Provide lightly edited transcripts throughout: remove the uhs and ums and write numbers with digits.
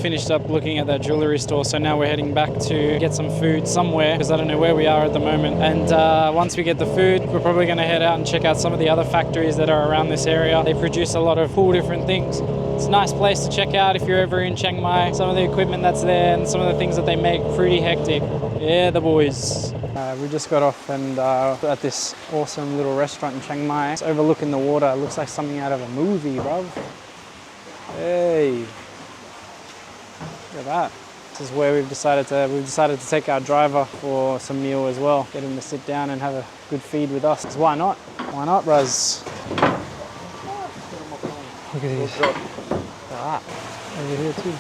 finished up looking at that jewellery store, so now we're heading back to get some food somewhere because I don't know where we are at the moment. And once we get the food, we're probably going to head out and check out some of the other factories that are around this area. They produce a lot of cool different things. It's a nice place to check out if you're ever in Chiang Mai. Some of the equipment that's there and some of the things that they make, pretty hectic. Yeah, the boys. We just got off and at this awesome little restaurant in Chiang Mai. It's overlooking the water. It looks like something out of a movie, bruv. Hey, look at that. This is where we've decided to take our driver for some meal as well. Get him to sit down and have a good feed with us. 'Cause why not? Why not, Ruz? Look at these. Look at that. Over here too.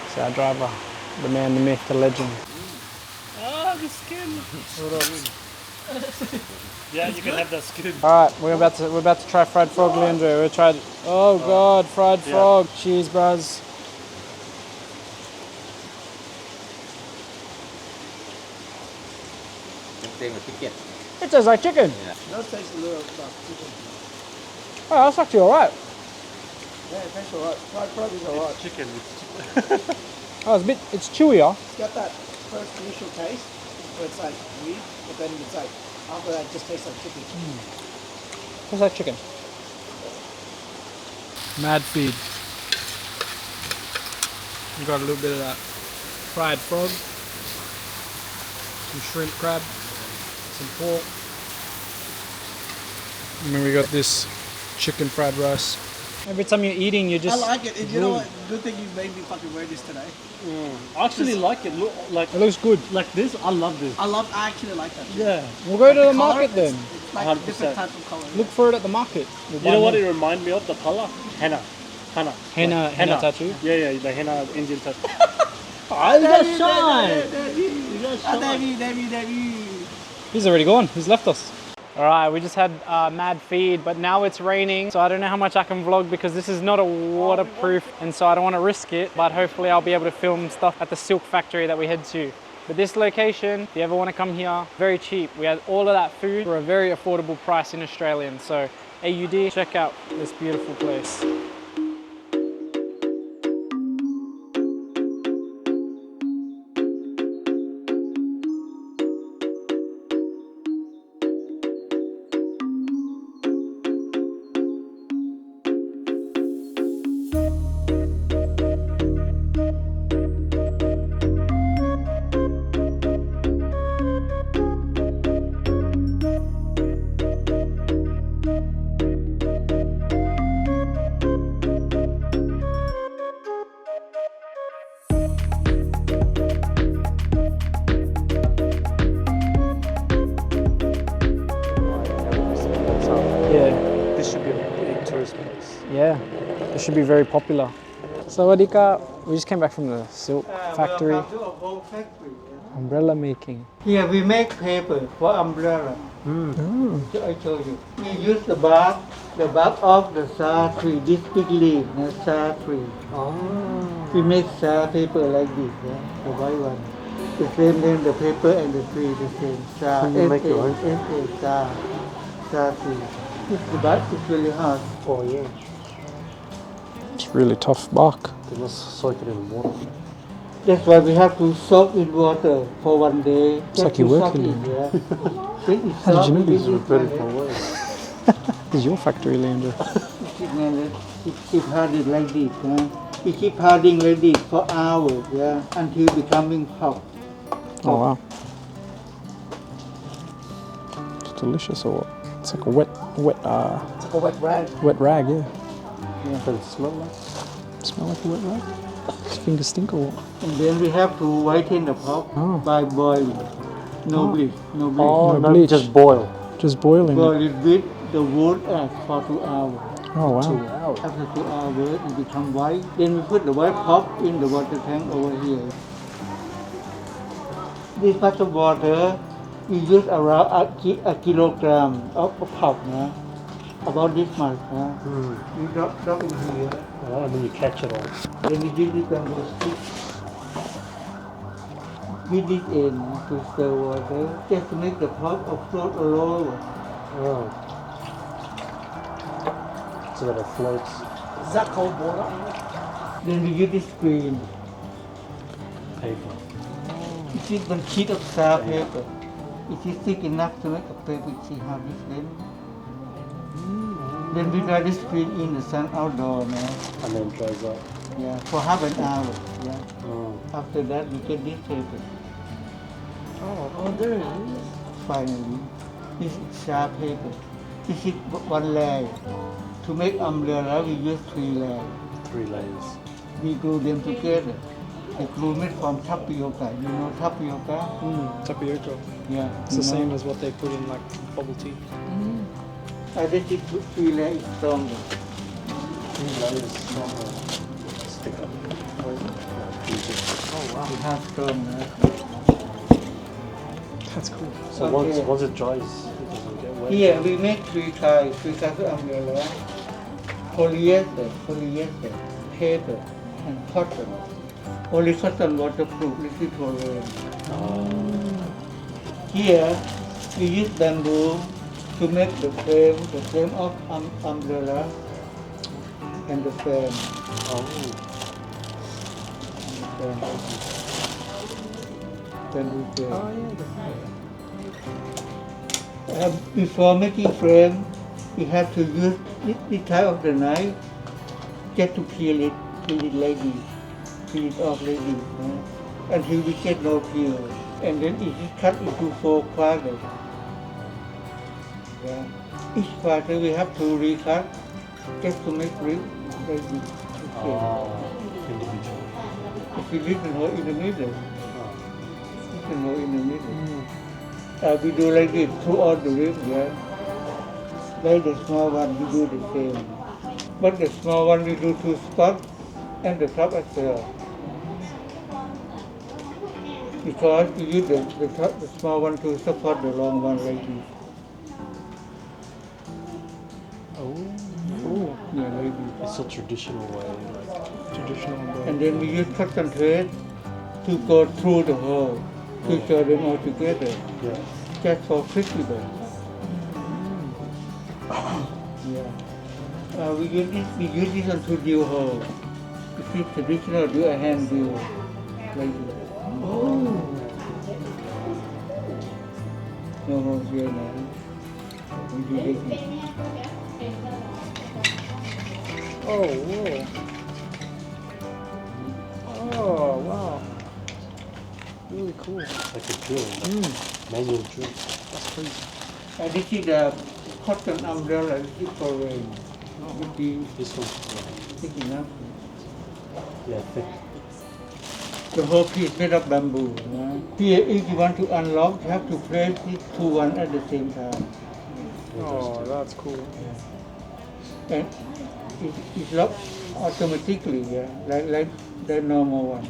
It's our driver, the man, the myth, the legend. Oh, the skin. Yeah, you can have that skin. All right, we're about to try fried frog, Leandro. We'll try. Oh God, fried frog. Cheese, bros. Chicken. It tastes like chicken. Yeah. That tastes a little like chicken. Oh, that's actually all right. Yeah, it tastes alright. Fried frog is alright. Chicken. Oh, it's chewier. It's got that first initial taste where it's like weird, but then it's like after that it just tastes like chicken. Tastes like chicken. Mad feed. We got a little bit of that fried frog, some shrimp crab, some pork, and then we got this chicken fried rice. Every time you're eating, you just... I like it. You know what? Good thing you made me fucking wear this today. I actually like it. Look, like it looks good. Like this, I love this. I actually like that. Yeah. We'll go Like to the colour, market then. It's like 100%. different type of color. Look for it at the market. You know what it reminds me of? The color? Henna. Henna tattoo? Yeah, the henna Indian tattoo. Oh, you got shine! You got shine. He's already gone. He's left us. All right, we just had mad feed, but now it's raining, so I don't know how much I can vlog because this is not a waterproof, and so I don't want to risk it, but hopefully I'll be able to film stuff at the silk factory that we head to. But this location, if you ever want to come here, very cheap. We had all of that food for a very affordable price in Australian. So AUD, check out this beautiful place. This should be a big tourist place. Yeah, it should be very popular. Sawadika, we just came back from the silk factory. Umbrella making. Here we make paper for umbrella. I show you. We use the bark of the sa tree, this big leaf, the sa tree. We make sa paper like this, the white one. The same name, the paper and the tree, the same. Sa, you make your own? sa tree. The bark is really hard. Oh yeah. It's really tough bark. They must soak it in water. That's why we have to soak in water for 1 day. It's like you're working. How did you know this? Very far away. This is your factory, Leandro. Keep harding like this. We keep harding like this for hours, until becoming hot. Oh wow. It's delicious or what? It's like a wet It's like a wet rag. wet rag, yeah. Does it smell like? Smell like a wet rag? His fingers stink or what? And then we have to whiten the pot by boiling. No bleach, no bleach. Oh, No no, bleach. just boil. Just boiling Boil it. it with the wood ash for 2 hours. Oh wow. 2 hours. After 2 hours, it becomes white. Then we put the white pop in the water tank over here. This much of water, we use around a kilogram of pop. About this much. We drop in here. Oh, and then you catch it all. Then we use it on the stick. With this end to stir water, just to make the pot float all over. Oh. So that it floats. Is that cold water? Then we use this screen. Paper. This is one sheet of saw paper. It is thick enough to make a paper. See how this then? Then we dry this screen in the sun outdoor now. And then dries up. Yeah, for half an hour. Yeah. Oh. After that, we get this paper. Oh, there it is. Finally, this is saw paper. This is one layer. To make umbrella, we use 3 layers. 3 layers. We glue them together. The glue made from tapioca. You know tapioca? Tapioca. Yeah. It's the same as what they put in like bubble tea. I think 3 layers is stronger. 3 layers stronger. Stick up. Oh wow, It has stronger. that's cool. So Okay. once it dries, it doesn't get wet. Here we make 3 types of umbrella. Polyester, paper, and cotton. Only cotton waterproof, this is for rain. Here we use bamboo to make the frame of umbrella and the frame. Oh. Bamboo frame. Before making frame, we have to use this type of the knife just to peel it like this, peel it off like this, until we get no peel. And then it is cut into 4 quarters. Yeah. Each quarter we have to recut just to make rib like this. Individual. If you leave the hole in the middle, you can hole in the middle. We do like this throughout the rib, yeah. Like the small one, we do the same. But the small one we do 2 spots and the top as well. Because we use the small one to support the long one like this. Oh, Yeah, like this. It's a traditional way, like traditional. And then we use cotton thread to go through the hole, to join them all together, yeah. just for flexible. Yeah. We use this on 2 drill holes. If it's traditional, do a hand drill like this. No holes here now. We do like this. Oh, whoa. Oh, wow. Really cool. Like a drill, like manual drill. That's crazy. And this is the cotton umbrella. This is for rain. Would be This one, thick enough. yeah, thick. The whole piece made of bamboo. Here, if you want to unlock, you have to press these 2 one at the same time. Oh, that's cool. And it locks automatically, yeah, like the normal one.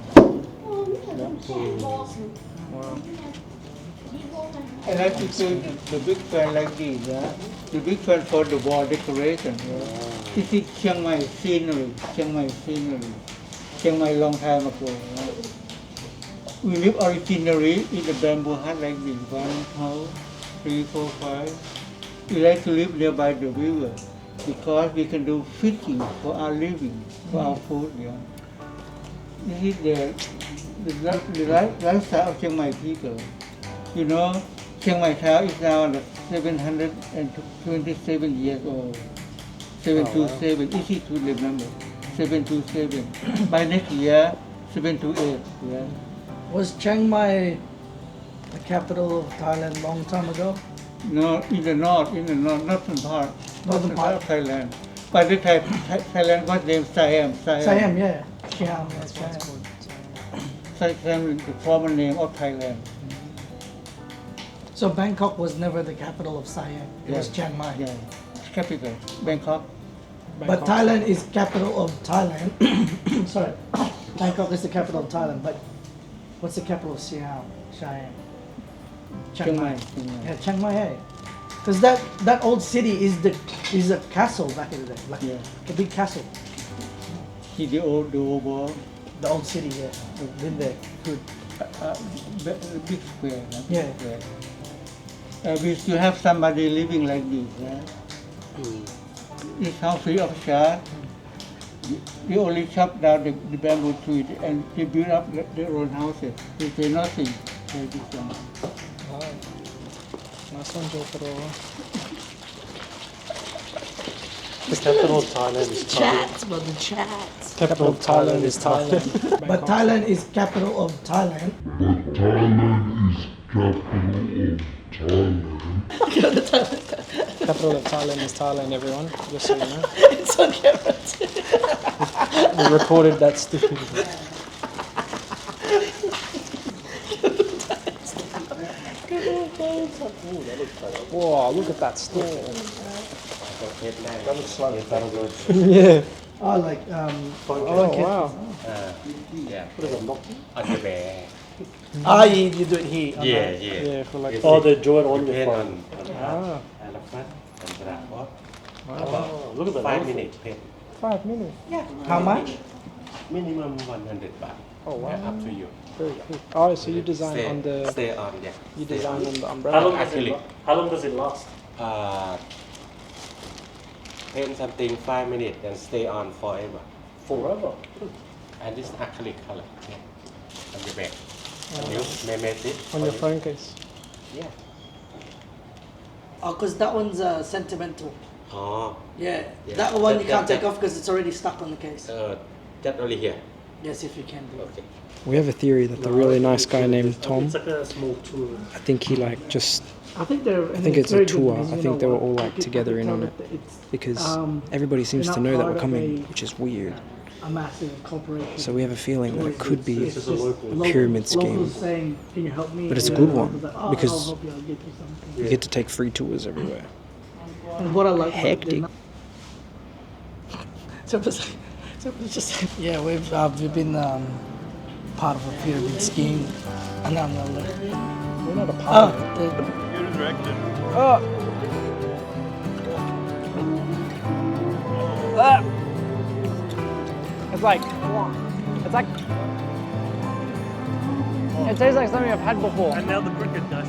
Wow. I like to do the big fan like this, yeah. The big fan for the wall decoration. Yeah. This is Chiang Mai scenery. Chiang Mai long time ago. Yeah. We live originally in the bamboo hut like this, 1 house, 3, 4, 5. We like to live nearby the river because we can do fishing for our living, for our food. Yeah. This is the lifestyle of Chiang Mai people. You know, Chiang Mai town is now 727 years old. 727, easy to remember. 727. By next year, 728. Yeah. Was Chiang Mai the capital of Thailand long time ago? No, in the northern part. Northern part. Of Thailand. By the time Thailand was named Siam. Siam, yeah. Siam, that's Siam. Siam is the former name of Thailand. So Bangkok was never the capital of Siam. It was Yeah. Chiang Mai. Yeah, capital, Bangkok. But Thailand is capital of Thailand. Sorry, Bangkok is the capital of Thailand. But what's the capital of Siam? Chiang Mai. Yeah, Chiang Mai. Hey. Because that old city is a castle back in the day, like Yeah. a big castle. See the old wall, The old city, yeah. Been there. Good. big square. Yeah. Square. We still have somebody living like this. It's house free of charge. They only chop down the bamboo trees and they build up their own houses. They say nothing. They just, Nice one, Joe. The capital of Thailand is Thailand. Chats, but the chats. Capital of Thailand is Thailand. But Thailand is capital of Thailand. Capital of Thailand is Thailand, everyone. Just so you know. It's on camera too. We recorded that stupid. Whoa, look at that store. That looks like Yeah. Oh, like Oh, wow. Yeah. what is it, knock? On the bear. you do it here. on Yeah, the- yeah. Yeah, for like. Oh, they draw it on your Pen phone. on elephant and giraffe. Oh, look at that. 5 minutes pen. 5 minutes. How much? Minimum 100 baht. Oh, wow. Yeah, up to you. Very cool. Oh, so you design Stay, on the. stay on, yeah. You Stay design on the How umbrella. long, does it, Acrylic. how long does it last? Paint something 5 minutes and stay on forever. Forever. And this acrylic color. Yeah. On the back. And you may make it. On your phone case. Yeah. Oh, because that one's sentimental. Oh, Yeah, Yeah. that one you That- can't that- take off because it's already stuck on the case. just only here. Yes, if you can do it. Okay. We have a theory that the really nice guy named Tom, It's like a small tour. I think he like just I think they're. I think it's a very good tour. because I you think know they were what? all You like could- together you in could on tell it that it's because um, everybody seems you're to not know that part we're of coming, a- which is weird. a massive corporation. So we have a feeling that it could be It's just a local. pyramid scheme. Locals saying, "Can you help me?" But it's a And good the one, locals are, "Oh, because- I'll help you. I'll get you something." You get to take free tours everywhere. And what I like. Hectic. So it's just yeah, we've been part of a pyramid scheme, and I'm not like, We're not a oh, part of it. Oh. Ah. It's like it tastes like something I've had before. And now the cricket does.